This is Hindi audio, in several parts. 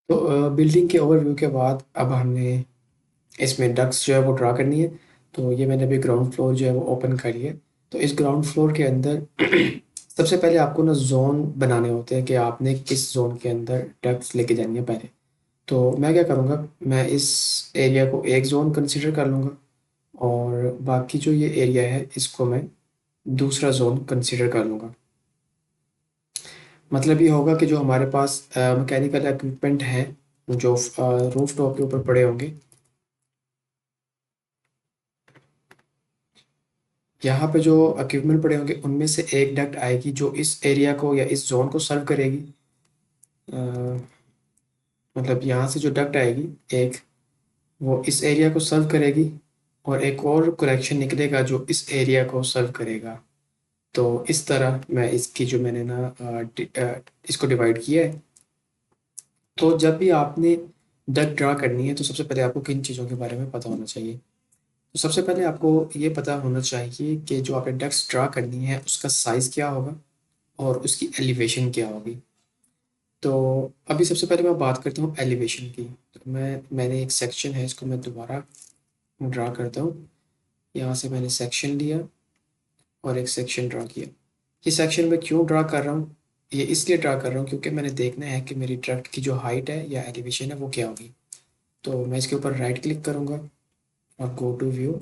तो बिल्डिंग के ओवरव्यू के बाद अब हमने इसमें डक्ट्स जो है वो ड्रा करनी है। तो ये मैंने अभी ग्राउंड फ्लोर जो है वो ओपन करी है। तो इस ग्राउंड फ्लोर के अंदर सबसे पहले आपको ना जोन बनाने होते हैं कि आपने किस जोन के अंदर डक्ट्स लेके जानी है पहले। तो मैं क्या करूँगा, मैं इस एरिया को एक जोन कंसिडर कर लूँगा और बाकी जो ये एरिया है इसको मैं दूसरा जोन कंसिडर कर लूँगा। मतलब ये होगा कि जो हमारे पास मैकेनिकल इक्विपमेंट हैं जो रूफ टॉप के ऊपर पड़े होंगे, यहाँ पे जो इक्विपमेंट पड़े होंगे उनमें से एक डक्ट आएगी जो इस एरिया को या इस जोन को सर्व करेगी। अ, मतलब यहाँ से जो डक्ट आएगी एक, वो इस एरिया को सर्व करेगी और एक और कनेक्शन निकलेगा जो इस एरिया को सर्व करेगा। तो इस तरह मैं इसकी जो मैंने ना इसको डिवाइड किया है। तो जब भी आपने डक्ट ड्रा करनी है तो सबसे पहले आपको किन चीज़ों के बारे में पता होना चाहिए। तो सबसे पहले आपको ये पता होना चाहिए कि जो आपने डक्ट्स ड्रा करनी है उसका साइज़ क्या होगा और उसकी एलिवेशन क्या होगी। तो अभी सबसे पहले मैं बात करता हूँ एलिवेशन की। तो मैंने एक सेक्शन है, इसको मैं दोबारा ड्रा करता हूँ। यहाँ से मैंने सेक्शन लिया और एक सेक्शन ड्रा किया। ये सेक्शन मैं क्यों ड्रा कर रहा हूँ, ये इसलिए ड्रा कर रहा हूँ क्योंकि मैंने देखना है कि मेरी ट्रक की जो हाइट है या एलिवेशन है वो क्या होगी। तो मैं इसके ऊपर राइट क्लिक करूँगा और गो टू व्यू।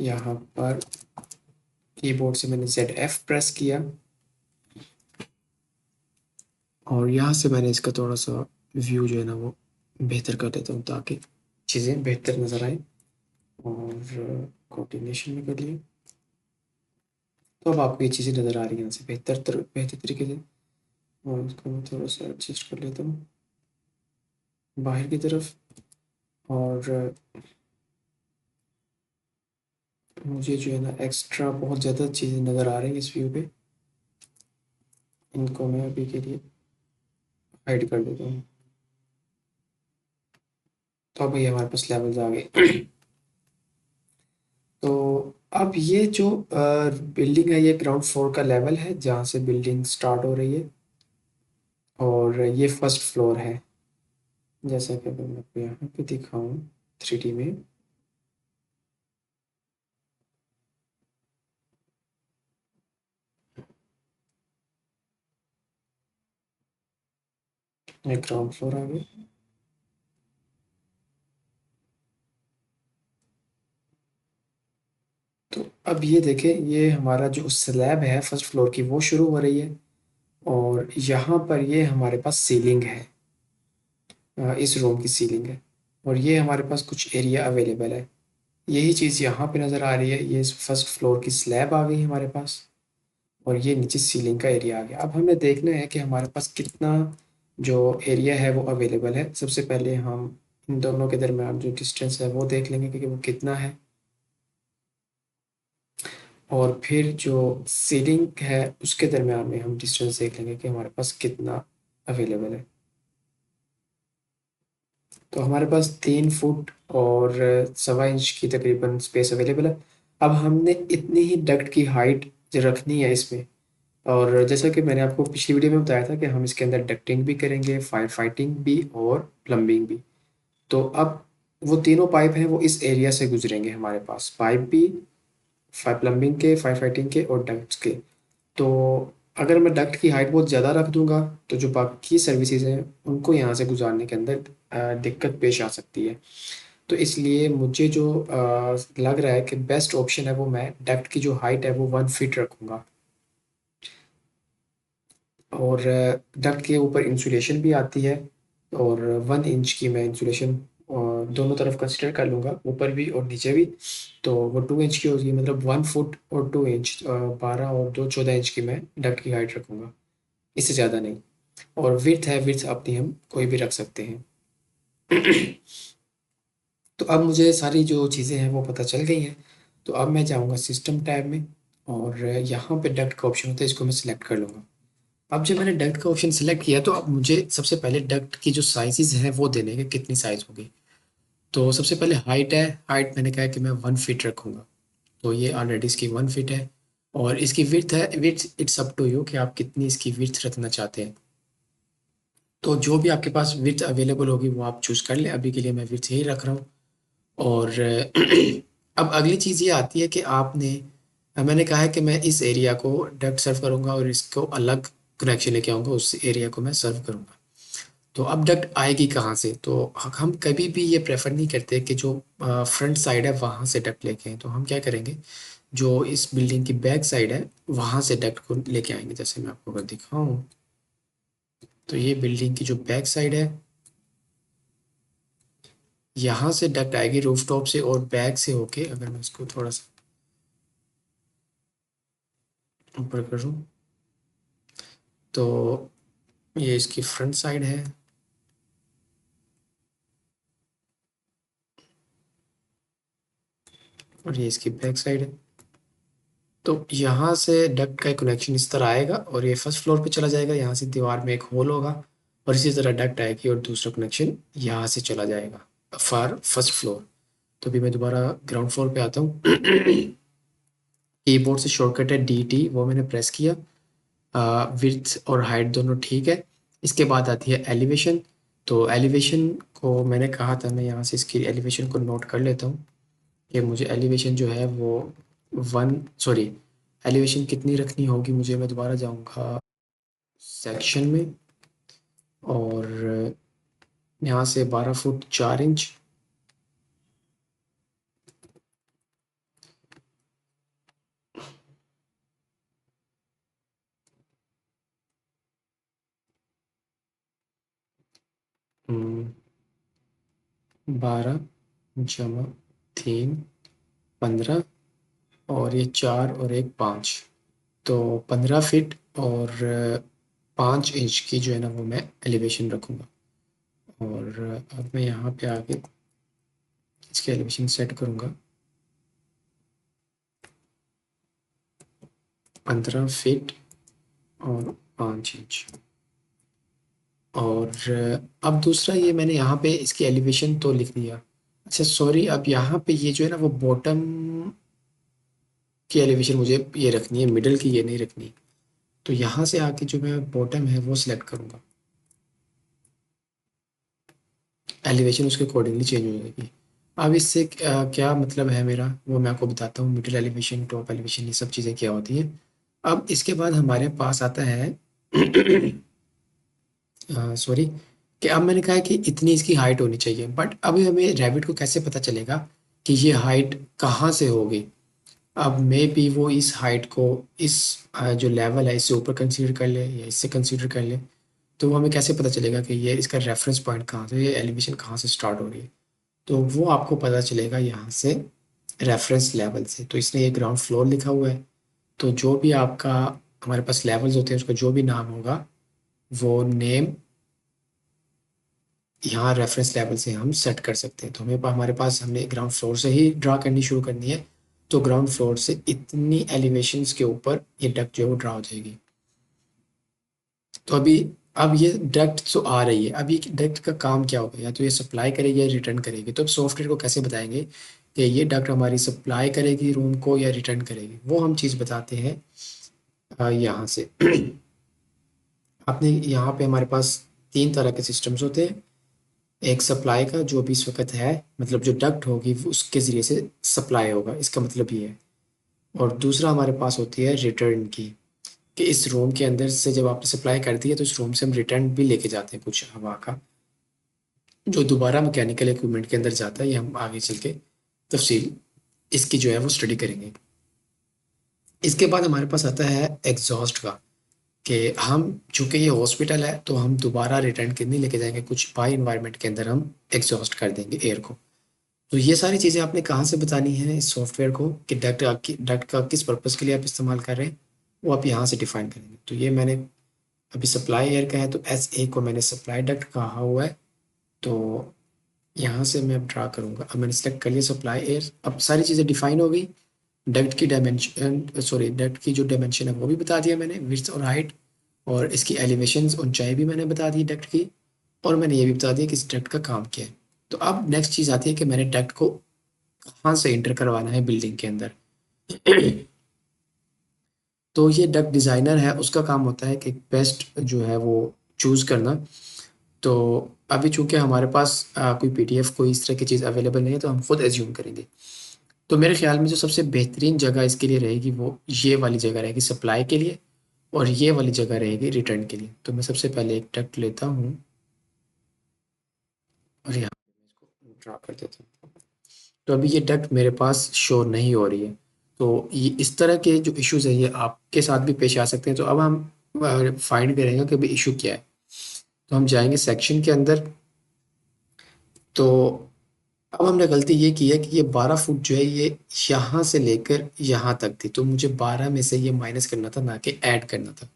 यहाँ पर कीबोर्ड से मैंने ZF प्रेस किया और यहाँ से मैंने इसका थोड़ा सा व्यू जो है ना वो बेहतर कर देता हूँ ताकि चीज़ें बेहतर नज़र आए। और कोऑर्डिनेशन में कर लिए तो अब आपको ये चीज़ें नज़र आ रही हैं यहाँ से बेहतर तरीके से। और इसको मैं थोड़ा सा एडजस्ट कर लेता हूँ बाहर की तरफ। और मुझे जो है ना एक्स्ट्रा बहुत ज़्यादा चीज़ें नज़र आ रही हैं इस व्यू पे, इनको मैं अभी के लिए हाइड कर देता हूँ। तो अब ये हमारे पास लेवल्स आ गए। तो अब ये जो बिल्डिंग है ये ग्राउंड फ्लोर का लेवल है जहाँ से बिल्डिंग स्टार्ट हो रही है और ये फर्स्ट फ्लोर है। जैसा कि अगर मैं आपको यहाँ पे दिखाऊँ 3D में, ये ग्राउंड फ्लोर आ गया। तो अब ये देखें, ये हमारा जो स्लैब है फर्स्ट फ्लोर की वो शुरू हो रही है और यहाँ पर ये हमारे पास सीलिंग है। इस रूम की सीलिंग है और ये हमारे पास कुछ एरिया अवेलेबल है। यही चीज़ यहाँ पे नज़र आ रही है, ये फर्स्ट फ्लोर की स्लैब आ गई हमारे पास और ये नीचे सीलिंग का एरिया आ गया। अब हमें देखना है कि हमारे पास कितना जो एरिया है वो अवेलेबल है। सबसे पहले हम इन दोनों के दरमियान जो डिस्टेंस है वो देख लेंगे कि वो कितना है और फिर जो सीलिंग है उसके दरमियान में हम डिस्टेंस देख लेंगे कि हमारे पास कितना अवेलेबल है। तो हमारे पास 3 फुट और 1.25 इंच की तकरीबन स्पेस अवेलेबल है। अब हमने इतनी ही डक्ट की हाइट रखनी है इसमें। और जैसा कि मैंने आपको पिछली वीडियो में बताया था कि हम इसके अंदर डक्टिंग भी करेंगे, फायर फाइटिंग भी और प्लम्बिंग भी। तो अब वो तीनों पाइप हैं वो इस एरिया से गुजरेंगे हमारे पास, पाइप भी, फायर प्लम्बिंग के, फायर फाइटिंग के और डक्ट्स के। तो अगर मैं डक्ट की हाइट बहुत ज़्यादा रख दूंगा तो जो बाकी सर्विसेज हैं उनको यहाँ से गुजारने के अंदर दिक्कत पेश आ सकती है। तो इसलिए मुझे जो लग रहा है कि बेस्ट ऑप्शन है वो मैं डक्ट की जो हाइट है वो 1 फीट रखूँगा। और डक्ट के ऊपर इंसुलेशन भी आती है और 1 इंच की मैं इंसुलेशन दोनों तरफ कंसिडर कर लूँगा, ऊपर भी और नीचे भी। तो वो 2 इंच की होगी, मतलब 1 फुट और 2 इंच, 12 और 2 14 इंच की मैं डक्ट की हाइट रखूँगा, इससे ज़्यादा नहीं। और विड्थ है, विड्थ अपनी हम कोई भी रख सकते हैं। तो अब मुझे सारी जो चीज़ें हैं वो पता चल गई हैं। तो अब मैं जाऊँगा सिस्टम टैब में और यहाँ पे डक्ट का ऑप्शन होता है, इसको मैं सिलेक्ट कर लूँगा। अब जब मैंने डक्ट का ऑप्शन सेलेक्ट किया तो अब मुझे सबसे पहले डक्ट की जो साइज़ेज़ हैं वो देने हैं कि कितनी साइज़ होगी। तो सबसे पहले हाइट है, हाइट मैंने कहा है कि मैं 1 फीट रखूँगा। तो ये ऑलरेडी इसकी 1 फीट है। और इसकी विड्थ है, width it's up to you कि आप कितनी इसकी विड्थ रखना चाहते हैं। तो जो भी आपके पास विड्थ अवेलेबल होगी वो आप चूज़ कर लें। अभी के लिए मैं विड्थ यही रख रहा हूँ। और अब अगली चीज़ ये आती है कि आपने मैंने कहा है कि मैं इस एरिया को डक्ट सर्व करूँगा और इसको अलग कनेक्शन लेके आऊँगा, उस एरिया को मैं सर्व करूँगा। तो अब डक्ट आएगी कहाँ से? तो हम कभी भी ये प्रेफर नहीं करते कि जो फ्रंट साइड है वहाँ से डक्ट लेके आएँ। तो हम क्या करेंगे, जो इस बिल्डिंग की बैक साइड है वहाँ से डक्ट को लेके आएँगे। जैसे मैं आपको अगर दिखाऊँ, तो ये बिल्डिंग की जो बैक साइड है, यहाँ से डक्ट आएगी रूफटॉप से और बैक से होके, अगर मैं इसको थोड़ा-सा ऊपर करूँ, तो ये इसकी फ्रंट साइड है और ये इसकी बैक साइड है। तो यहाँ से डक्ट का कनेक्शन इस तरह आएगा और ये फर्स्ट फ्लोर पे चला जाएगा। यहाँ से दीवार में एक होल होगा और इसी तरह डक्ट आएगी और दूसरा कनेक्शन यहाँ से चला जाएगा फॉर फर्स्ट फ्लोर। तो अभी मैं दोबारा ग्राउंड फ्लोर पे आता हूँ। कीबोर्ड से शॉर्टकट है DT, वो मैंने प्रेस किया। विड्थ और हाइट दोनों ठीक है। इसके बाद आती है एलिवेशन। तो एलिवेशन को मैंने कहा था, मैं यहाँ से इसकी एलिवेशन को नोट कर लेता हूँ कि मुझे एलिवेशन जो है वो एलिवेशन कितनी रखनी होगी मुझे। मैं दोबारा जाऊँगा सेक्शन में और यहाँ से 12 फुट 4 इंच, 12 जमा 3 15 और ये 4 और एक 5, तो 15 फीट और 5 इंच की जो है ना वो मैं एलिवेशन रखूँगा। और अब मैं यहाँ पे आके इसकी एलिवेशन सेट करूँगा 15 फीट और 5 इंच। और अब दूसरा ये मैंने यहाँ पे इसकी एलिवेशन तो लिख दिया। अच्छा सॉरी, अब यहाँ पे ये जो है ना वो बॉटम की एलिवेशन मुझे ये रखनी है, मिडल की ये नहीं रखनी। तो यहाँ से आके जो मैं बॉटम है वो सिलेक्ट करूँगा, एलिवेशन उसके अकॉर्डिंगली चेंज हो जाएगी। अब इससे क्या मतलब है मेरा, वो मैं आपको बताता हूँ। मिडिल एलिवेशन, टॉप एलिवेशन, ये सब चीज़ें क्या होती हैं। अब इसके बाद हमारे पास आता है सॉरी, कि अब मैंने कहा है कि इतनी इसकी हाइट होनी चाहिए, बट अभी हमें रैबिट को कैसे पता चलेगा कि ये हाइट कहाँ से होगी। अब मे बी वो इस हाइट को इस जो लेवल है इससे ऊपर कंसीडर कर ले या इससे कंसीडर कर ले। तो वो हमें कैसे पता चलेगा कि ये इसका रेफरेंस पॉइंट कहाँ से, ये एलिवेशन कहाँ से स्टार्ट हो रही है। तो वो आपको पता चलेगा यहाँ से रेफरेंस लेवल से। तो इसने ये ग्राउंड फ्लोर लिखा हुआ है, तो जो भी आपका हमारे पास लेवल्स होते हैं उसका जो भी नाम होगा वो नेम यहाँ रेफरेंस लेवल से हम सेट कर सकते हैं। तो हमारे पास हमने ग्राउंड फ्लोर से ही ड्रा करनी शुरू करनी है। तो ग्राउंड फ्लोर से इतनी एलिवेशंस के ऊपर ये डक्ट जो है वो ड्रा हो जाएगी। तो अभी अब ये डक्ट जो आ रही है, अब ये डक्ट का काम क्या होगा, या तो ये सप्लाई करेगी या रिटर्न करेगी। तो अब सॉफ्टवेयर को कैसे बताएंगे कि ये डक्ट हमारी सप्लाई करेगी रूम को या रिटर्न करेगी, वो हम चीज़ बताते हैं यहाँ से। आपने यहाँ पे हमारे पास 3 तरह के सिस्टम्स होते हैं। एक सप्लाई का जो भी इस वक्त है, मतलब जो डक्ट होगी वो उसके ज़रिए से सप्लाई होगा, इसका मतलब ये है। और दूसरा हमारे पास होती है रिटर्न की, कि इस रूम के अंदर से जब आपने सप्लाई कर दी है तो इस रूम से हम रिटर्न भी लेके जाते हैं कुछ हवा का, जो दोबारा मैकेनिकल इक्विपमेंट के अंदर जाता है। ये हम आगे चल के तफसील इसकी जो है वो स्टडी करेंगे। इसके बाद हमारे पास आता है एग्जॉस्ट का, कि हम चूंकि ये हॉस्पिटल है तो हम दोबारा रिटर्न के नहीं लेके जाएंगे, कुछ बाई इन्वायरमेंट के अंदर हम एग्जॉस्ट कर देंगे एयर को। तो ये सारी चीज़ें आपने कहाँ से बतानी है इस सॉफ्टवेयर को, कि डक्ट का किस पर्पज़ के लिए आप इस्तेमाल कर रहे हैं, वो आप यहाँ से डिफाइन करेंगे। तो ये मैंने अभी सप्लाई एयर का है तो SA को मैंने सप्लाई डक्ट कहा हुआ है। तो यहाँ से मैं अब ड्रा करूँगा। अब मैंने सेलेक्ट कर लिया सप्लाई एयर। अब सारी चीज़ें डिफाइन हो गई। डक्ट की डायमेंशन, डक्ट की जो डायमेंशन है वो भी बता दिया मैंने, विड्थ और हाइट। और इसकी एलिवेशंस ऊंचाई भी मैंने बता दी डक्ट की। और मैंने ये भी बता दिया कि इस डक्ट का काम क्या है। तो अब नेक्स्ट चीज़ आती है कि मैंने डक्ट को कहाँ से एंटर करवाना है बिल्डिंग के अंदर। तो ये डक्ट डिज़ाइनर है, उसका काम होता है कि बेस्ट जो है वो चूज़ करना। तो अभी चूँकि हमारे पास कोई पीडीएफ कोई इस तरह की चीज़ अवेलेबल नहीं है, तो हम खुद एज़्यूम करेंगे। तो मेरे ख्याल में जो सबसे बेहतरीन जगह इसके लिए रहेगी वो ये वाली जगह रहेगी सप्लाई के लिए, और ये वाली जगह रहेगी रिटर्न के लिए। तो मैं सबसे पहले एक डक्ट लेता हूँ और यहाँ पे इसको ड्रा कर देता हूँ। तो अभी ये डक्ट मेरे पास शो नहीं हो रही है। तो ये इस तरह के जो इश्यूज़ है ये आपके साथ भी पेश आ सकते हैं। तो अब हम फाइंड करेंगे कि अभी इशू क्या है। तो हम जाएंगे सेक्शन के अंदर। तो अब हमने गलती ये की है कि ये 12 फुट जो है ये यहाँ से लेकर यहाँ तक थी, तो मुझे 12 में से ये माइनस करना था, ना कि ऐड करना था।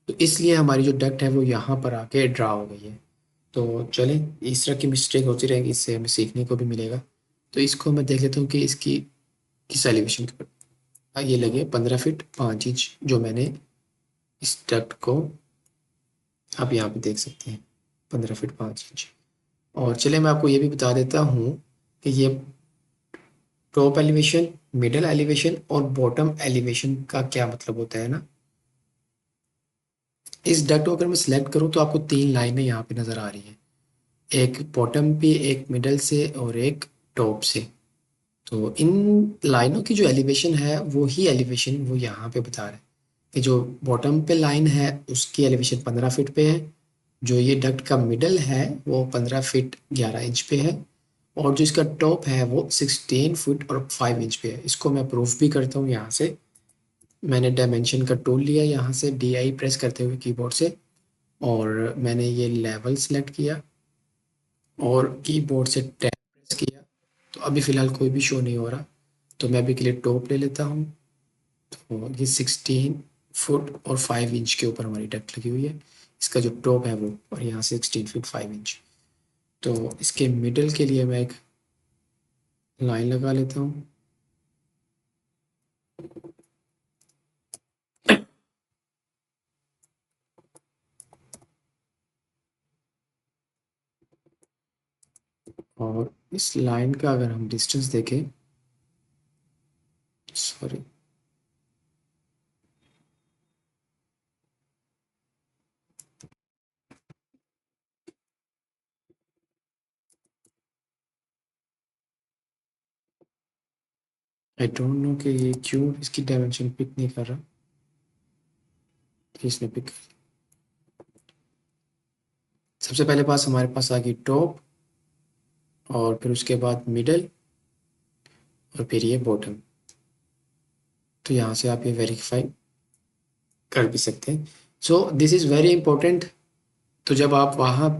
तो इसलिए हमारी जो डक्ट है वो यहाँ पर आके ड्रा हो गई है। तो चलें, इस तरह की मिस्टेक होती रहेगी, इससे हमें सीखने को भी मिलेगा। तो इसको मैं देख लेता हूँ कि इसकी किस एलिवेशन के ऊपर ये लगे 15 फीट 5 इंच जो मैंने इस डक्ट को आप यहाँ पे देख सकते हैं 15 फीट 5 इंच। और चलिए मैं आपको ये भी बता देता हूँ कि ये टॉप एलिवेशन, मिडल एलिवेशन और बॉटम एलिवेशन का क्या मतलब होता है ना। इस डक्ट को अगर मैं सिलेक्ट करूँ तो आपको 3 लाइनें यहाँ पे नज़र आ रही हैं, एक बॉटम पे, एक मिडल से और एक टॉप से। तो इन लाइनों की जो एलिवेशन है वो ही एलिवेशन वो यहाँ पे बता रहा है कि जो बॉटम पे लाइन है उसकी एलिवेशन 15 फीट पे है, जो ये डक्ट का मिडल है वो 15 फीट 11 इंच पे है, और जो इसका टॉप है वो 16 फुट और 5 इंच पे है। इसको मैं प्रूफ भी करता हूँ यहाँ से। मैंने डायमेंशन का टूल लिया यहाँ से DI प्रेस करते हुए कीबोर्ड से, और मैंने ये लेवल सेलेक्ट किया और कीबोर्ड से टैब प्रेस किया। तो अभी फ़िलहाल कोई भी शो नहीं हो रहा। तो मैं अभी के लिए टॉप ले लेता हूँ। तो ये 16 फुट और 5 इंच के ऊपर हमारी डक्ट लगी हुई है। इसका जो टॉप है वो, और यहाँ से 16 फीट 5 इंच। तो इसके मिडल के लिए मैं एक लाइन लगा लेता हूँ। और इस लाइन का अगर हम डिस्टेंस देखें, सॉरी, आई डोंट नो कि ये क्यों इसकी डायमेंशन पिक नहीं कर रहा। इसने पिक, सबसे पहले पास हमारे पास आ गई टॉप, और फिर उसके बाद मिडल, और फिर ये बॉटम। तो यहाँ से आप ये वेरीफाई कर भी सकते हैं। So this is very important. तो जब आप वहाँ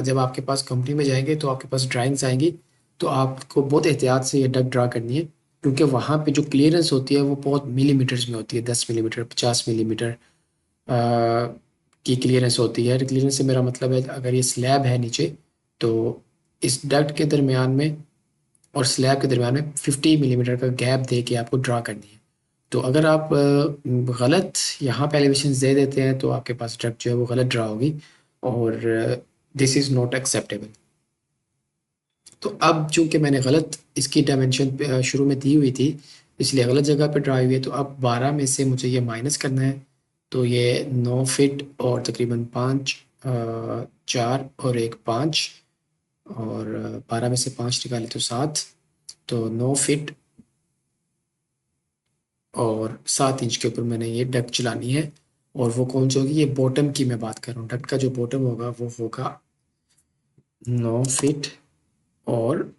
जब आपके पास कंपनी में जाएंगे तो आपके पास ड्राइंग्स आएंगी, तो आपको बहुत एहतियात से ये डक ड्रा करनी है, क्योंकि वहाँ पे जो क्लियरेंस होती है वो बहुत मिलीमीटर्स में होती है, 10 मिलीमीटर 50 मिलीमीटर की क्लियरेंस होती है। क्लियरेंस से मेरा मतलब है अगर ये स्लैब है नीचे, तो इस डक्ट के दरमियान में और स्लैब के दरमियान में 50 मिलीमीटर का गैप दे के आपको ड्रा करनी है। तो अगर आप गलत यहाँ पे एलिवेशन दे देते हैं तो आपके पास डक्ट जो है वो गलत ड्रा होगी, और दिस इज़ नॉट एक्सेप्टेबल। तो अब चूंकि मैंने गलत इसकी डायमेंशन शुरू में दी हुई थी, इसलिए गलत जगह पे ड्रा हुई है। तो अब 12 में से मुझे ये माइनस करना है। तो ये 9 फीट और तकरीबन 5 4 और एक 5, और 12 में से 5 निकाले तो 7। तो 9 फीट और 7 इंच के ऊपर मैंने ये डक्ट चलानी है। और वो कौन सी होगी, ये बॉटम की मैं बात कर रहा हूँ। डक्ट का जो बॉटम होगा वो होगा 9 फीट और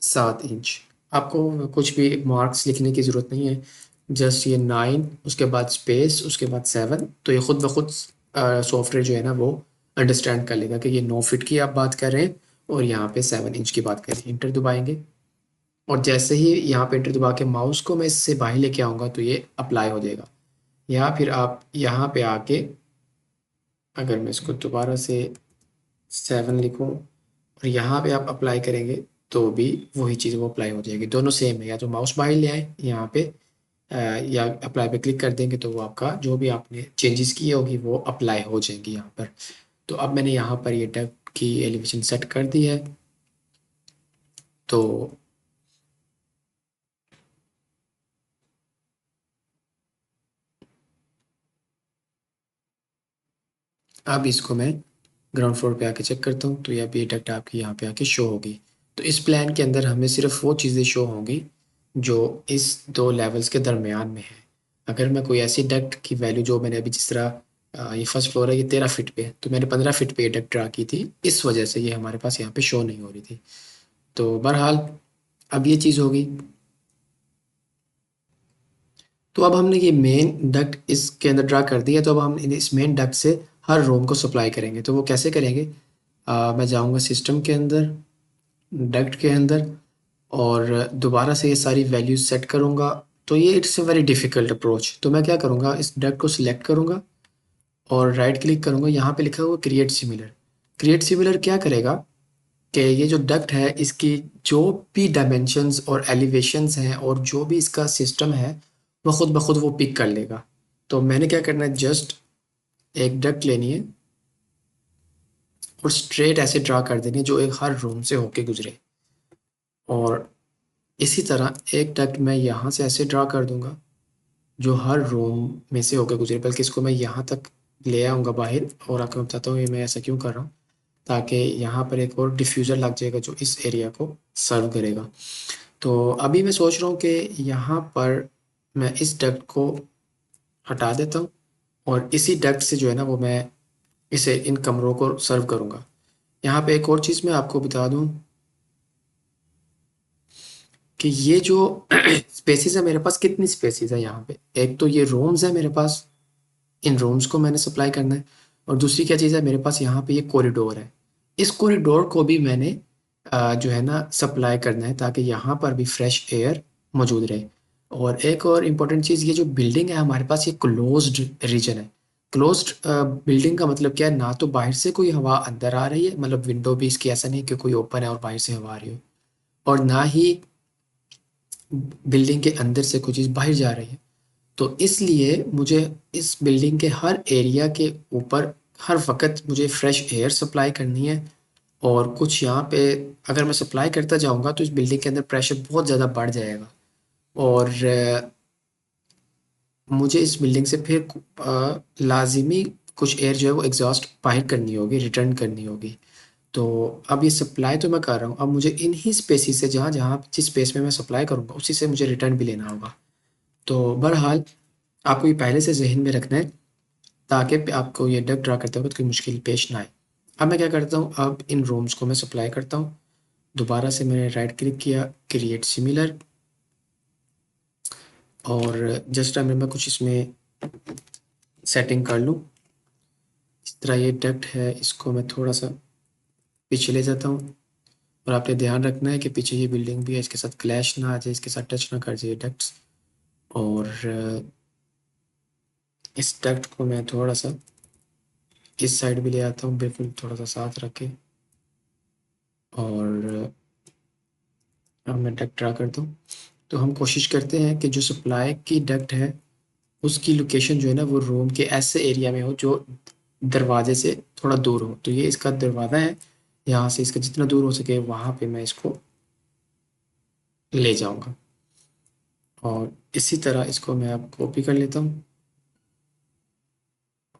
7 इंच। आपको कुछ भी मार्क्स लिखने की ज़रूरत नहीं है, जस्ट ये 9 उसके बाद स्पेस उसके बाद 7। तो ये खुद ब खुद सॉफ्टवेयर जो है ना वो अंडरस्टैंड कर लेगा कि ये 9 फीट की आप बात कर रहे हैं और यहाँ पे 7 इंच की बात कर रहे हैं। इंटर दबाएंगे, और जैसे ही यहाँ पे इंटर दबा के माउस को मैं इससे बाहर लेके आऊँगा तो ये अप्लाई हो जाएगा। या फिर आप यहाँ पे आके, अगर मैं इसको दोबारा से 7 लिखूँ और यहाँ पे आप अप्लाई करेंगे तो भी वही चीज़ वो अप्लाई हो जाएगी। दोनों सेम है, या तो माउस बाहर ले आए यहाँ पे, या अप्लाई पे क्लिक कर देंगे तो वो आपका जो भी आपने चेंजेस की होगी वो अप्लाई हो जाएंगी यहाँ पर। तो अब मैंने यहाँ पर ये डक की एलिवेशन सेट कर दी है। तो अब इसको मैं ग्राउंड फ्लोर पे आके चेक करता हूँ, तो ये अभी डक्ट आपकी यहाँ पे आके शो होगी। तो इस प्लान के अंदर हमें सिर्फ वो चीज़ें शो होंगी जो इस दो लेवल्स के दरमियान में है। अगर मैं कोई ऐसी डक्ट की वैल्यू, जो मैंने अभी जिस तरह ये फर्स्ट फ्लोर है, ये 13 फीट पे है, तो मैंने 15 फीट पे ये डक्ट ड्रा की थी, इस वजह से ये हमारे पास यहाँ पे शो नहीं हो रही थी। तो बहरहाल अब ये चीज़ होगी। तो अब हमने ये मेन डक्ट इसके अंदर ड्रा कर दिया, तो अब हम इस मेन डक्ट से हर रूम को सप्लाई करेंगे। तो वो कैसे करेंगे? मैं जाऊँगा सिस्टम के अंदर, डक्ट के अंदर, और दोबारा से ये सारी वैल्यूज़ सेट करूँगा। तो ये it's a very difficult approach. तो मैं क्या करूँगा, इस डक्ट को सिलेक्ट करूँगा और राइट क्लिक करूँगा, यहाँ पे लिखा हुआ क्रिएट सिमिलर। क्रिएट सिमिलर क्या करेगा कि ये जो डक्ट है, इसकी जो भी डायमेंशंस और एलिवेशंस हैं और जो भी इसका सिस्टम है, वो खुद ब खुद वो पिक कर लेगा। तो मैंने क्या करना है, जस्ट एक डक्ट लेनी है और स्ट्रेट ऐसे ड्रा कर देनी है जो एक हर रूम से होके गुजरे। और इसी तरह एक डक्ट मैं यहाँ से ऐसे ड्रा कर दूंगा जो हर रूम में से होकर गुजरे, बल्कि इसको मैं यहाँ तक ले आऊँगा बाहर, और आपको बताता हूँ ये मैं ऐसा क्यों कर रहा हूँ, ताकि यहाँ पर एक और डिफ्यूज़र लग जाएगा जो इस एरिया को सर्व करेगा। तो अभी मैं सोच रहा हूँ कि यहाँ पर मैं इस डक्ट को हटा देता हूँ और इसी डक्ट से जो है ना, वो मैं इसे इन कमरों को सर्व करूँगा। यहाँ पे एक और चीज़ मैं आपको बता दूँ कि ये जो स्पेसिस है मेरे पास, कितनी स्पेसिस है यहाँ पे। एक तो ये रूम्स है मेरे पास, इन रूम्स को मैंने सप्लाई करना है, और दूसरी क्या चीज़ है मेरे पास, यहाँ पे ये कॉरिडोर है। इस कॉरिडोर को भी मैंने जो है ना सप्लाई करना है, ताकि यहाँ पर भी फ्रेश एयर मौजूद रहे। और एक और इम्पॉर्टेंट चीज़, ये जो बिल्डिंग है हमारे पास, ये क्लोज्ड रीजन है। क्लोज्ड बिल्डिंग का मतलब क्या है, ना तो बाहर से कोई हवा अंदर आ रही है, मतलब विंडो भी इसकी ऐसा नहीं कि कोई ओपन है और बाहर से हवा आ रही हो, और ना ही बिल्डिंग के अंदर से कोई चीज़ बाहर जा रही है। तो इसलिए मुझे इस बिल्डिंग के हर एरिया के ऊपर हर वक्त मुझे फ्रेश एयर सप्लाई करनी है। और कुछ यहाँ पे अगर मैं सप्लाई करता जाऊँगा तो इस बिल्डिंग के अंदर प्रेशर बहुत ज़्यादा बढ़ जाएगा, और मुझे इस बिल्डिंग से फिर लाजिमी कुछ एयर जो है वो एग्जॉस्ट बाहर करनी होगी, रिटर्न करनी होगी। तो अब ये सप्लाई तो मैं कर रहा हूँ, अब मुझे इन्हीं स्पेसिस से, जहाँ जहाँ जिस स्पेस में मैं सप्लाई करूँगा उसी से मुझे रिटर्न भी लेना होगा। तो बहरहाल आपको ये पहले से ज़हन में रखना है, ताकि आपको ये डक ड्रा करते वक्त कोई मुश्किल पेश ना आए। अब मैं क्या करता हूँ, अब इन रूम्स को मैं सप्लाई करता हूँ। दोबारा से मैंने राइट क्लिक किया, क्रिएट सिमिलर, और जस्ट मैं कुछ इसमें सेटिंग कर लूँ। इस तरह ये डक्ट है, इसको मैं थोड़ा सा पीछे ले जाता हूँ, और आपने ध्यान रखना है कि पीछे ये बिल्डिंग भी है, इसके साथ क्लैश ना आ जाए, इसके साथ टच ना कर जाए डक्ट्स। और इस डक्ट को मैं थोड़ा सा इस साइड भी ले आता हूँ, बिल्कुल थोड़ा सा साथ रखे, और अब मैं डक्ट ड्रा करता हूँ। तो हम कोशिश करते हैं कि जो सप्लाई की डक्ट है उसकी लोकेशन जो है ना, वो रूम के ऐसे एरिया में हो जो दरवाजे से थोड़ा दूर हो। तो ये इसका दरवाज़ा है, यहाँ से इसका जितना दूर हो सके वहाँ पे मैं इसको ले जाऊँगा। और इसी तरह इसको मैं अब कॉपी कर लेता हूँ,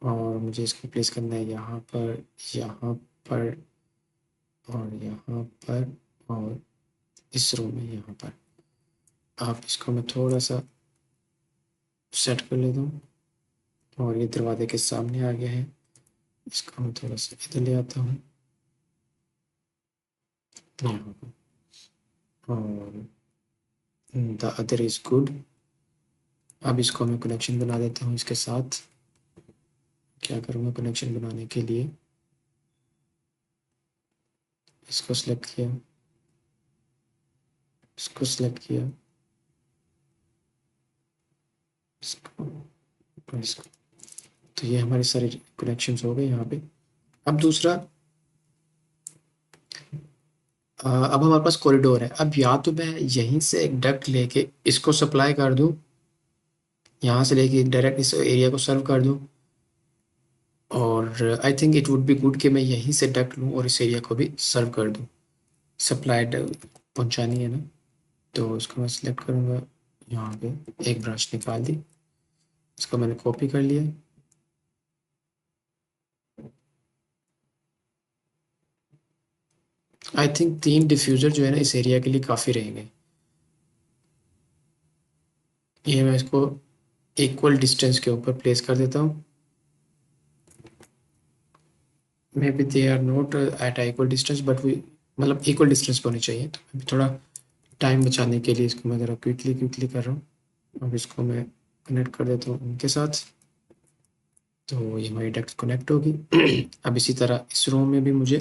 और मुझे इसको प्लेस करना है यहाँ पर, यहाँ पर, और यहाँ पर, और इस रूम में यहाँ पर। अब इसको मैं थोड़ा सा सेट कर लेता हूँ, और ये दरवाजे के सामने आ गया है। इसको मैं थोड़ा सा इधर ले आता हूँ, यहाँ पर, और द अदर इज़ गुड। अब इसको मैं कनेक्शन बना देता हूँ इसके साथ। क्या करूँगा कनेक्शन बनाने के लिए, इसको सिलेक्ट किया, इसको सिलेक्ट किया, इसको और इसको। तो ये हमारे सारे कनेक्शंस हो गए यहाँ पे। अब दूसरा, अब हमारे पास कॉरिडोर है। अब या तो मैं यहीं से एक डक्ट लेके इसको सप्लाई कर दूँ, यहाँ से लेके डायरेक्ट इस एरिया को सर्व कर दूँ, और I think it would be good कि मैं यहीं से डक्ट लूँ और इस एरिया को भी सर्व कर दूँ। सप्लाई पहुँचानी है ना, तो इसको मैं सिलेक्ट करूँगा, यहाँ पे एक ब्रांच निकाल दी, इसको मैंने कॉपी कर लिया, आई थिंक 3 डिफ्यूज़र जो है ना इस एरिया के लिए काफ़ी रहेंगे। ये मैं इसको इक्वल डिस्टेंस के ऊपर प्लेस कर देता हूँ। May be they are not at equal distance but we मतलब इक्वल डिस्टेंस पे होनी चाहिए। तो अभी थोड़ा टाइम बचाने के लिए इसको मैं ज़रा क्विकली कर रहा हूँ। अब इसको मैं कनेक्ट कर देता हूँ उनके साथ, तो ये हमारी डक्ट कनेक्ट होगी। अब इसी तरह इस रो में भी मुझे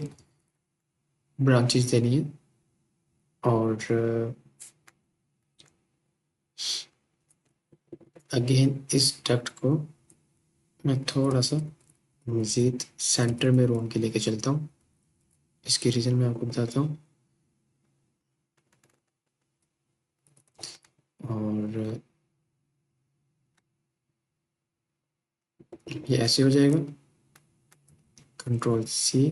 ब्रांचेस देनी है और अगेन इस डक्ट को मैं थोड़ा सा मज़ीद सेंटर में रोम के लेके चलता हूँ। इसकी रीज़न मैं आपको बताता हूँ। और ये ऐसे हो जाएगा, कंट्रोल सी,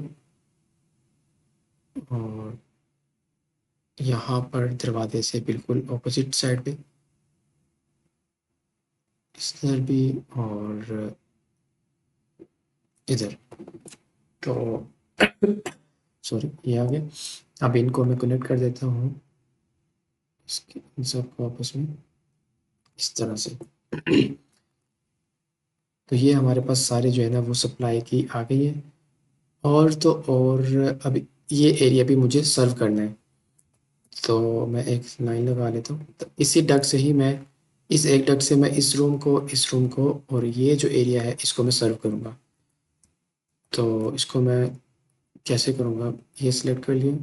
और यहाँ पर दरवाजे से बिल्कुल ऑपोजिट साइड पे इधर भी और इधर। तो सॉरी, ये आ गया। अब इनको मैं कनेक्ट कर देता हूँ इसके इन सबको आपस में इस तरह से। तो ये हमारे पास सारे जो है ना वो सप्लाई की आ गई है। और तो और अब ये एरिया भी मुझे सर्व करना है, तो मैं एक लाइन लगा लेता हूँ। तो इसी डक से ही मैं इस एक डक से मैं इस रूम को और ये जो एरिया है इसको मैं सर्व करूँगा। तो इसको मैं कैसे करूँगा, ये सिलेक्ट कर लिया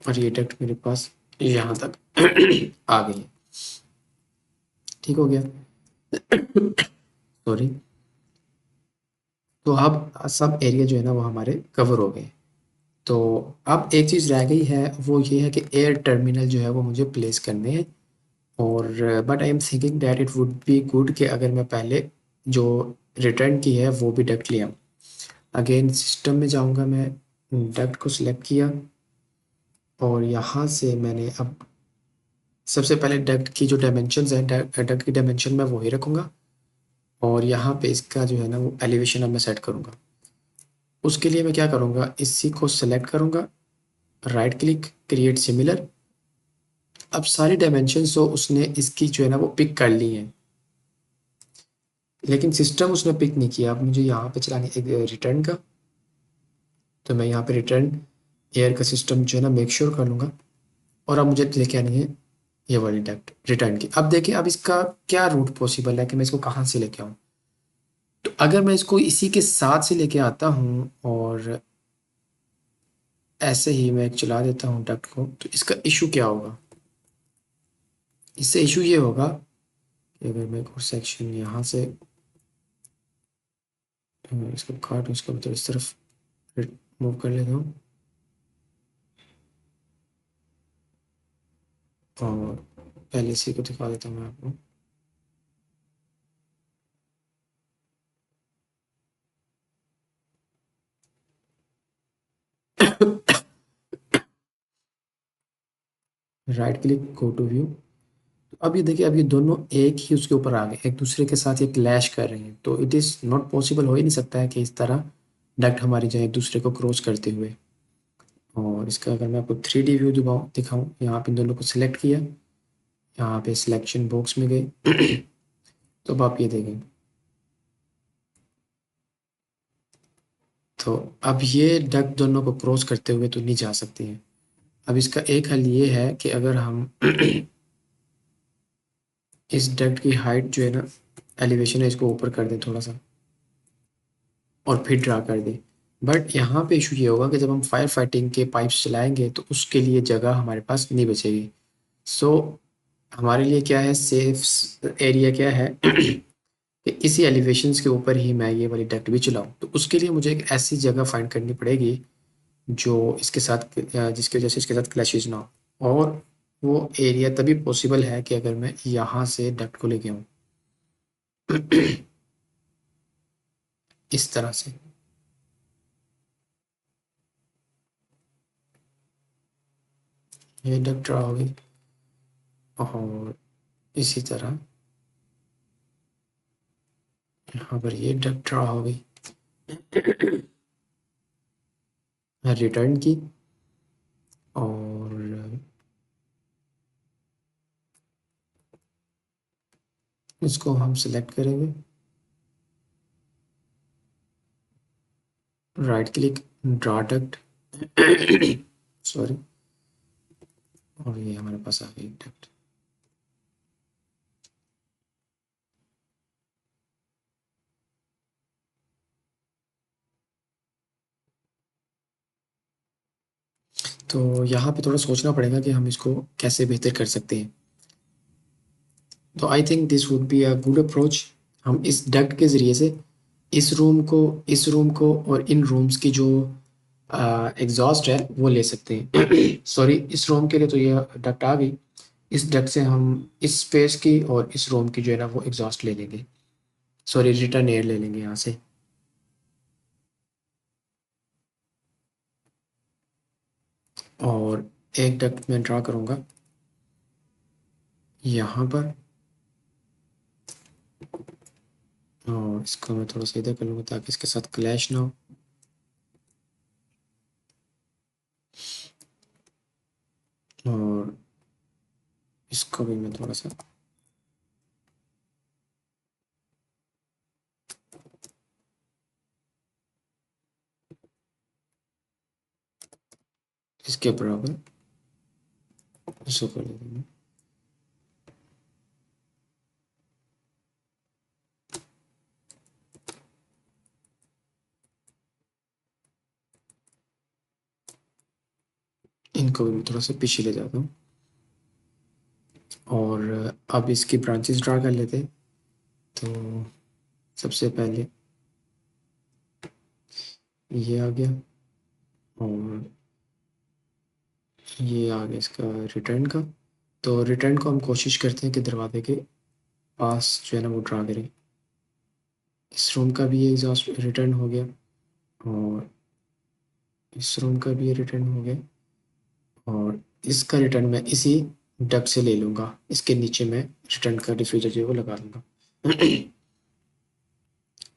और ये डक्ट मेरे पास यहाँ तक आ गई है। ठीक हो गया। सॉरी। तो अब सब एरिया जो है ना वो हमारे कवर हो गए। तो अब एक चीज़ रह गई है, वो ये है कि एयर टर्मिनल जो है वो मुझे प्लेस करने हैं। और but I am thinking that it would be good कि अगर मैं पहले जो रिटर्न की है वो भी डक्ट लिया। अगेन सिस्टम में जाऊंगा, मैं डक्ट को सिलेक्ट किया और यहाँ से मैंने अब सबसे पहले डक्ट की जो डायमेंशंस हैं, डक्ट की डायमेंशन मैं वही रखूँगा और यहाँ पे इसका जो है ना वो एलिवेशन अब मैं सेट करूँगा। उसके लिए मैं क्या करूँगा, इसी को सेलेक्ट करूँगा, राइट क्लिक, क्रिएट सिमिलर। अब सारी डायमेंशंस तो उसने इसकी जो है ना वो पिक कर ली हैं, लेकिन सिस्टम उसने पिक नहीं किया। अब मुझे यहाँ पे चलानी है एक रिटर्न का, तो मैं यहाँ पे रिटर्न एयर का सिस्टम जो है ना मेक श्योर कर लूँगा। और अब मुझे लेके आनी है ये वाली डक्ट रिटर्न की। अब देखिए अब इसका क्या रूट पॉसिबल है कि मैं इसको कहाँ से लेके आऊँ। तो अगर मैं इसको इसी के साथ से लेके आता हूँ और ऐसे ही मैं चला देता हूँ डक्ट को, तो इसका इशू क्या होगा, इससे इशू ये होगा कि अगर मैं एक और सेक्शन यहाँ से इसको काटूँ, इसको मतलब इस तरफ मूव कर लेता हूँ और पहले इसी को दिखा देता हूँ मैं आपको। Right click, go to view. अब ये देखिए, अब ये दोनों एक ही उसके ऊपर आ गए, एक दूसरे के साथ ये क्लैश कर रहे हैं। तो इट इज़ नॉट पॉसिबल, हो ही नहीं सकता है कि इस तरह डक्ट हमारी जाए एक दूसरे को क्रॉस करते हुए। और इसका अगर मैं आपको 3D व्यू दिखाऊं, यहाँ पे इन दोनों को सिलेक्ट किया, यहाँ पे सिलेक्शन बॉक्स में गए तो अब आप ये देखें, तो अब ये डक्ट दोनों को क्रॉस करते हुए तो नहीं जा सकती हैं। अब इसका एक हल ये है कि अगर हम इस डक्ट की हाइट जो है ना, एलिवेशन है, इसको ऊपर कर दें थोड़ा सा और फिर ड्रा कर दें। बट यहाँ पे इशू ये होगा कि जब हम फायर फाइटिंग के पाइप्स चलाएंगे तो उसके लिए जगह हमारे पास नहीं बचेगी। सो हमारे लिए क्या है, सेफ एरिया क्या है कि इसी एलिवेशंस के ऊपर ही मैं ये वाली डक्ट भी चलाऊँ। तो उसके लिए मुझे एक ऐसी जगह फाइंड करनी पड़ेगी जो इसके साथ जिसकी वजह से इसके साथ क्लैशेज़ ना हो। और वो एरिया तभी पॉसिबल है कि अगर मैं यहाँ से डक्ट को लेके आऊँ इस तरह से। ये डक्ट ड्रा हो गई और इसी तरह यहाँ पर ये डक्ट ड्रा हो गई। रिटर्न की, और इसको हम सिलेक्ट करेंगे, right click, draw duct, sorry, और ये हमारे पास आ गई डक्ट। तो यहाँ पे थोड़ा सोचना पड़ेगा कि हम इसको कैसे बेहतर कर सकते हैं। तो I think this would be a good approach. हम इस डक्ट के ज़रिए से इस रूम को और इन रूम्स की जो एग्जॉस्ट है वो ले सकते हैं। सॉरी, इस रूम के लिए तो ये डक्ट आ गई, इस डक्ट से हम इस स्पेस की और इस रूम की जो है ना वो एग्जॉस्ट ले लेंगे, सॉरी रिटर्न एयर ले लेंगे यहाँ से। और एक डक्ट मैं ड्रा करूँगा यहाँ पर, और इसको मैं थोड़ा सा इधर कर लूँगा ताकि इसके साथ क्लैश ना हो। और इसको भी मैं थोड़ा सा इसके बराबर इसको कर देंगे। इनको भी मैं थोड़ा सा पीछे ले जाता हूँ, और अब इसकी ब्रांचेस ड्रा कर लेते हैं। तो सबसे पहले ये आ गया, और ये आ गया इसका रिटर्न का। तो रिटर्न को हम कोशिश करते हैं कि दरवाजे के पास जो है ना वो ड्रा करें। इस रूम का भी ये एग्जॉस्ट रिटर्न हो गया, और इस रूम का भी ये रिटर्न हो गया, और इसका रिटर्न मैं इसी डक से ले लूँगा, इसके नीचे मैं रिटर्न का डिफ्यूज़र जो है वो लगा दूँगा।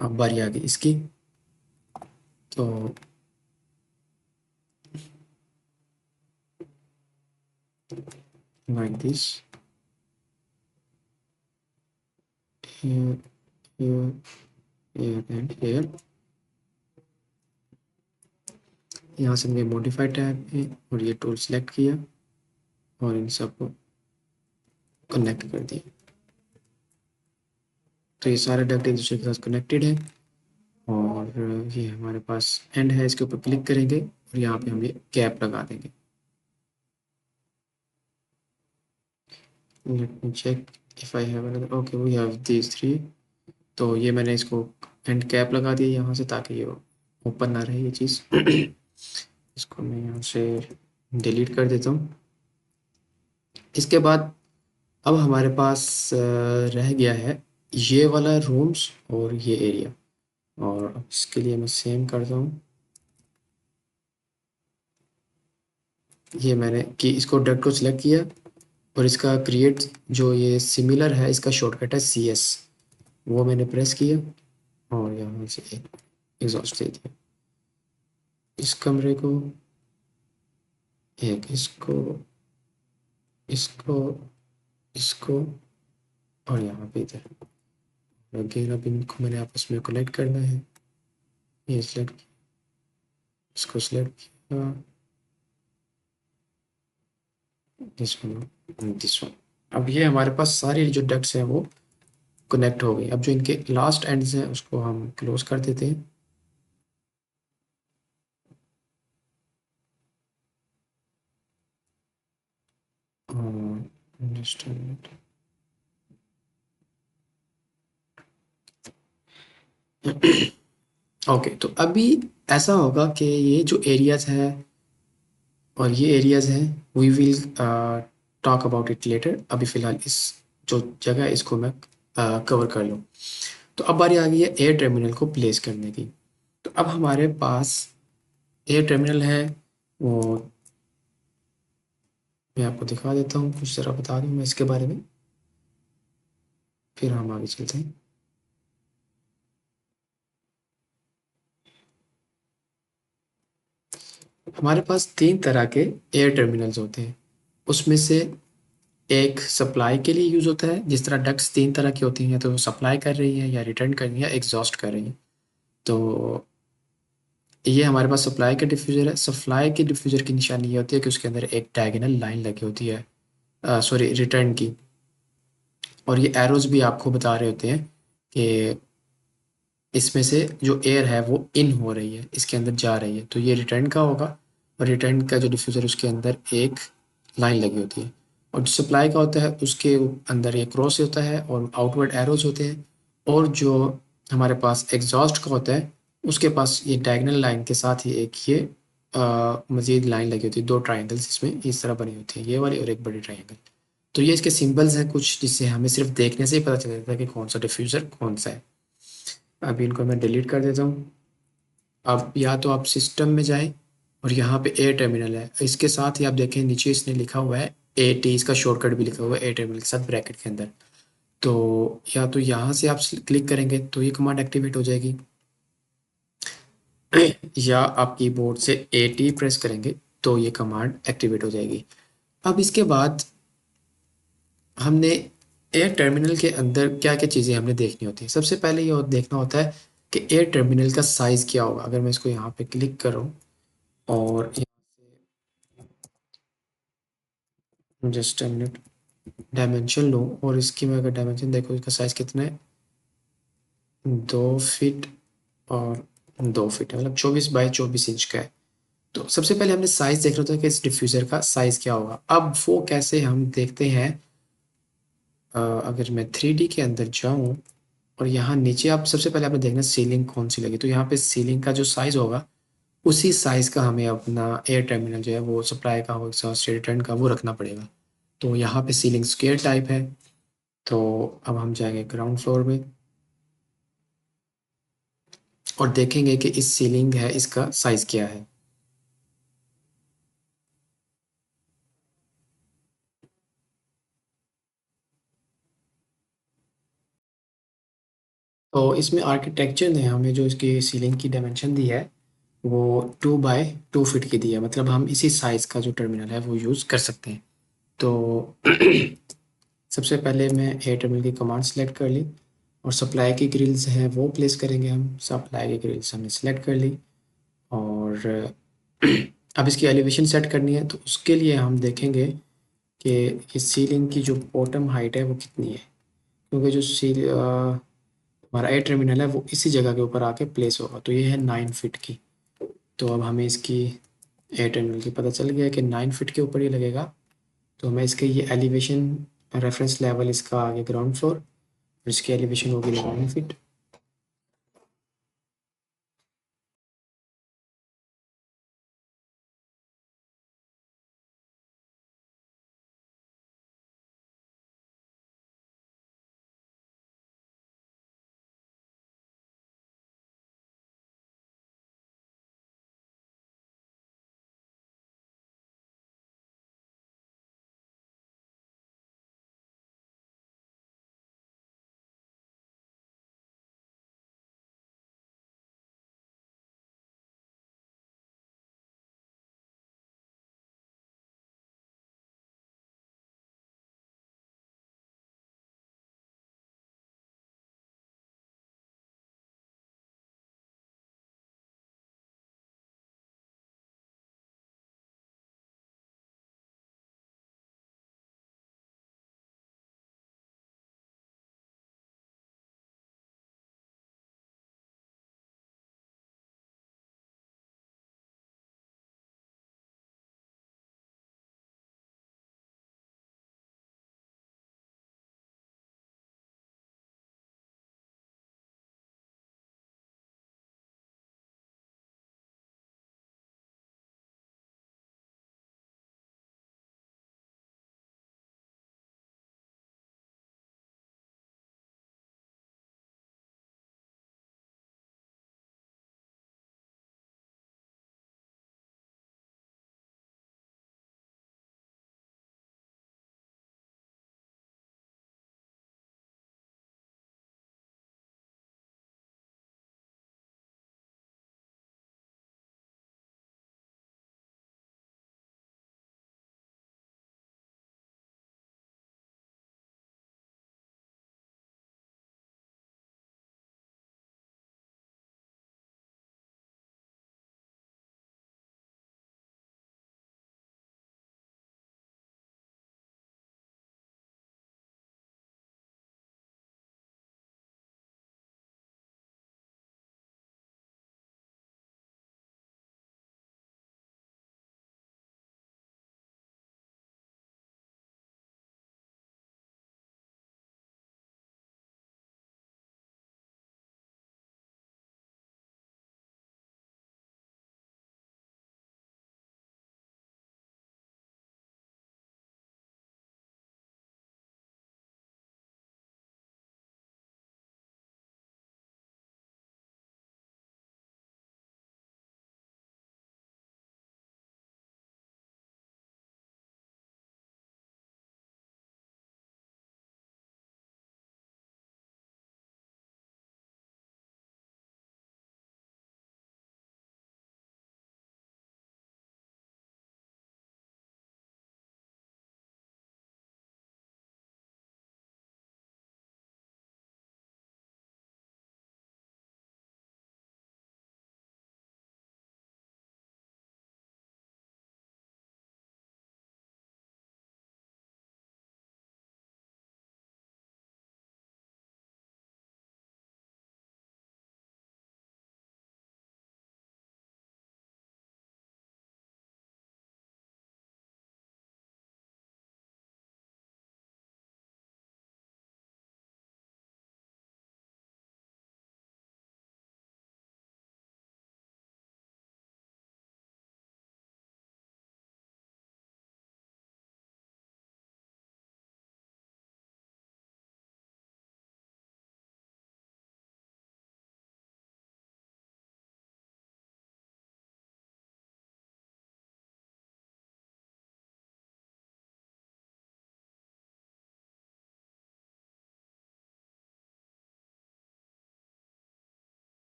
अब बारी आ गई इसकी, तो like this, here, here, here and here। यहाँ से मैंने मॉडिफाई टैब है और ये टूल सेलेक्ट किया और इन सबको कनेक्ट कर दिया। तो ये सारे डक्ट एक दूसरे के साथ कनेक्टेड है, और ये हमारे पास एंड है, इसके ऊपर क्लिक करेंगे और यहाँ पे हम ये कैप लगा देंगे। Let me check if I have another, okay we have these three. तो ये मैंने इसको एंड कैप लगा दिया यहाँ से ताकि ये ओपन ना रहे ये चीज़। इसको मैं यहाँ से डिलीट कर देता हूँ। इसके बाद अब हमारे पास रह गया है ये वाला रूम्स और ये एरिया, और अब इसके लिए मैं सेम करता हूँ। ये मैंने कि इसको डट को सिलेक्ट किया और इसका क्रिएट जो ये सिमिलर है इसका शॉर्टकट है CS, वो मैंने प्रेस किया और यहाँ से एक एग्जॉस्ट दे दिया। इस कमरे को एक, इसको इसको इसको और यहाँ पे इधर। अगेन अब इनको मैंने आपस में कनेक्ट करना है। ये सिलेक्ट, इसको सिलेक्ट किया, दिस वन, दिस वन। अब ये हमारे पास सारी जो डक्ट्स हैं वो कनेक्ट हो गई। अब जो इनके लास्ट एंड्स हैं उसको हम क्लोज कर देते हैं। जस्ट ओके, तो अभी ऐसा होगा कि ये जो एरियाज हैं और ये एरियाज हैं we will talk about it later. अभी फ़िलहाल इस जो जगह है इसको मैं कवर कर लूँ। तो अब बारी आ गई है एयर टर्मिनल को प्लेस करने की। तो अब हमारे पास एयर टर्मिनल है, वो मैं आपको दिखा देता हूँ, कुछ ज़रा बता दूँ मैं इसके बारे में, फिर हम आगे चलते हैं। हमारे पास 3 तरह के एयर टर्मिनल्स होते हैं। उसमें से एक सप्लाई के लिए यूज़ होता है, जिस तरह डक्ट्स 3 तरह की होती हैं, तो सप्लाई कर रही हैं या रिटर्न कर रही हैं या एग्ज़ॉस्ट कर रही हैं। तो ये हमारे पास सप्लाई का डिफ्यूज़र है। सप्लाई के डिफ्यूज़र की निशानी ये होती है कि उसके अंदर एक डायगोनल लाइन लगी होती है, सॉरी रिटर्न की, और ये एरोज़ भी आपको बता रहे होते हैं कि इसमें से जो एयर है वो इन हो रही है, इसके अंदर जा रही है, तो ये रिटर्न का होगा। और रिटर्न का जो डिफ्यूज़र उसके अंदर एक लाइन लगी होती है। और जो सप्लाई का होता है उसके अंदर एक क्रॉस होता है और आउटवर्ड एरोज़ होते हैं। और जो हमारे पास एग्जॉस्ट का होता है उसके पास ये डायगोनल लाइन के साथ ही एक ये मज़ीद लाइन लगी होती है, 2 ट्रायंगल्स इसमें इस तरह बनी होती है, ये वाली और एक बड़ी ट्रायंगल। तो ये इसके सिंबल्स हैं कुछ, जिससे हमें सिर्फ देखने से ही पता चल जाता है कि कौन सा डिफ्यूज़र कौन सा है। अभी इनको मैं डिलीट कर देता हूँ। अब या तो आप सिस्टम में जाएँ और यहाँ पे ए टर्मिनल है। इसके साथ ही आप देखें नीचे इसने लिखा हुआ है एटी, इसका शॉर्टकट भी लिखा हुआ है ए टर्मिनल के साथ ब्रैकेट के अंदर। तो या तो यहाँ से आप क्लिक करेंगे तो ये कमांड एक्टिवेट हो जाएगी, या आप कीबोर्ड से एटी प्रेस करेंगे तो ये कमांड एक्टिवेट हो जाएगी। अब इसके बाद हमने एयर टर्मिनल के अंदर क्या-क्या चीज़ें हमने देखनी होती हैं। सबसे पहले ये देखना होता है कि एयर टर्मिनल का साइज़ क्या होगा। अगर मैं इसको यहाँ पे क्लिक करूँ और जस्ट अ मिनट डायमेंशन लूँ और इसकी मैं अगर डायमेंशन देखो, इसका साइज़ कितना है, 2 फीट और 2 फीट है, मतलब 24 बाई 24 इंच का है। तो सबसे पहले हमने साइज़ देखना होता है कि इस डिफ्यूज़र का साइज़ क्या होगा। अब वो कैसे हम देखते हैं, अगर मैं 3D के अंदर जाऊँ और यहाँ नीचे आप सबसे पहले आपने देखना है सीलिंग कौन सी लगी, तो यहाँ पे सीलिंग का जो साइज़ होगा उसी साइज़ का हमें अपना एयर टर्मिनल जो है वो सप्लाई का हो, एग्जॉस्ट रिटर्न का, वो रखना पड़ेगा। तो यहाँ पे सीलिंग स्क्वायर टाइप है। तो अब हम जाएंगे ग्राउंड फ्लोर में और देखेंगे कि इस सीलिंग है इसका साइज़ क्या है। तो इसमें आर्किटेक्चर ने हमें जो इसकी सीलिंग की डायमेंशन दी है वो 2 बाय 2 फीट की दी है, मतलब हम इसी साइज़ का जो टर्मिनल है वो यूज़ कर सकते हैं। तो सबसे पहले मैं एयर टर्मिनल की कमांड सेलेक्ट कर ली और सप्लाई की ग्रिल्स हैं वो प्लेस करेंगे हम। सप्लाई की ग्रिल्स हमने सेलेक्ट कर ली और अब इसकी एलिवेशन सेट करनी है, तो उसके लिए हम देखेंगे कि इस सीलिंग की जो बॉटम हाइट है वो कितनी है, क्योंकि जो हमारा एयर टर्मिनल है वो इसी जगह के ऊपर आके प्लेस होगा। तो ये है 9 फीट की। तो अब हमें इसकी एयर टर्मिनल की पता चल गया कि 9 फीट के ऊपर ही लगेगा। तो हमें इसके ये एलिवेशन रेफरेंस लेवल इसका आ गया ग्राउंड फ्लोर और इसकी एलिवेशन होगी 9 फीट।